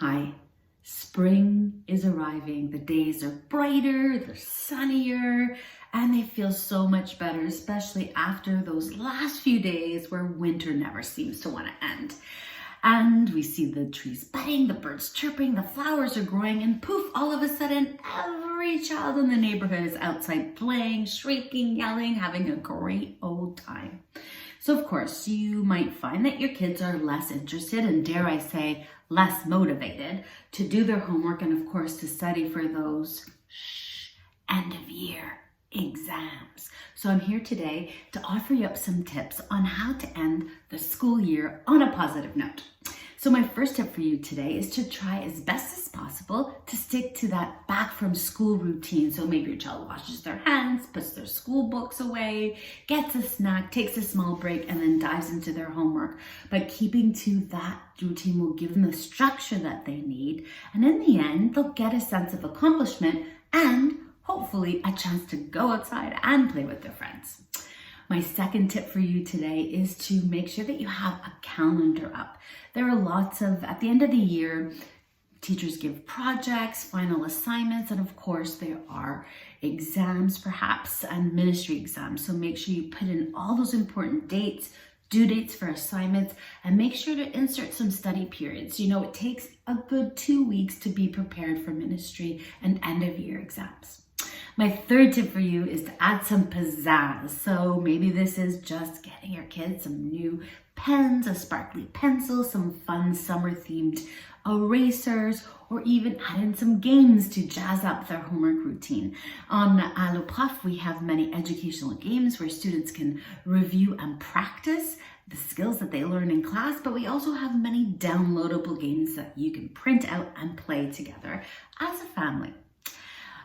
Hi, spring is arriving. The days are brighter, they're sunnier, and they feel so much better, especially after those last few days where winter never seems to want to end. And we see the trees budding, the birds chirping, the flowers are growing, and poof, all of a sudden, every child in the neighborhood is outside playing, shrieking, yelling, having a great old time. So of course, you might find that your kids are less interested and, dare I say, less motivated to do their homework and of course to study for those end of year exams. So I'm here today to offer you up some tips on how to end the school year on a positive note. So my first tip for you today is to try as best as possible to stick to that back from school routine. So maybe your child washes their hands, puts their school books away, gets a snack, takes a small break, and then dives into their homework. But keeping to that routine will give them the structure that they need. And in the end, they'll get a sense of accomplishment and hopefully a chance to go outside and play with their friends. My second tip for you today is to make sure that you have a calendar up. There are lots of, at the end of the year, teachers give projects, final assignments, and of course there are exams perhaps and ministry exams. So make sure you put in all those important dates, due dates for assignments, and make sure to insert some study periods. You know, it takes a good 2 weeks to be prepared for ministry and end of year exams. My third tip for you is to add some pizzazz. So maybe this is just getting your kids some new pens, a sparkly pencil, some fun summer themed erasers, or even add in some games to jazz up their homework routine. On Alloprof, we have many educational games where students can review and practice the skills that they learn in class, but we also have many downloadable games that you can print out and play together as a family.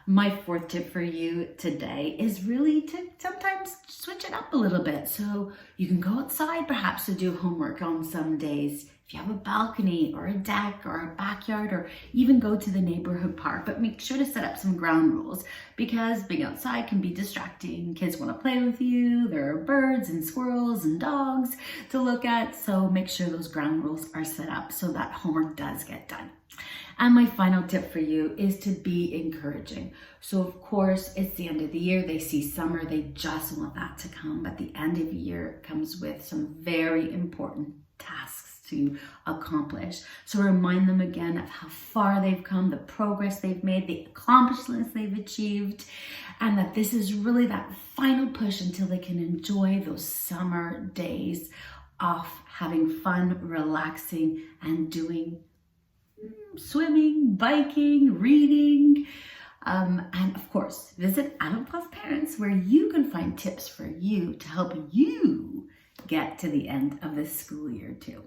My fourth tip for you today is really to sometimes switch it up a little bit. So you can go outside perhaps to do homework on some days. If you have a balcony or a deck or a backyard, or even go to the neighborhood park, but make sure to set up some ground rules because being outside can be distracting. Kids want to play with you. There are birds and squirrels and dogs to look at. So make sure those ground rules are set up so that homework does get done. And my final tip for you is to be encouraging. So of course, it's the end of the year. They see summer, they just want that to come. But the end of the year comes with some very important tasks to accomplish. So remind them again of how far they've come, the progress they've made, the accomplishments they've achieved, and that this is really that final push until they can enjoy those summer days off, having fun, relaxing, and doing swimming, biking, reading, and of course, visit Alloprof Parents where you can find tips for you to help you get to the end of this school year too.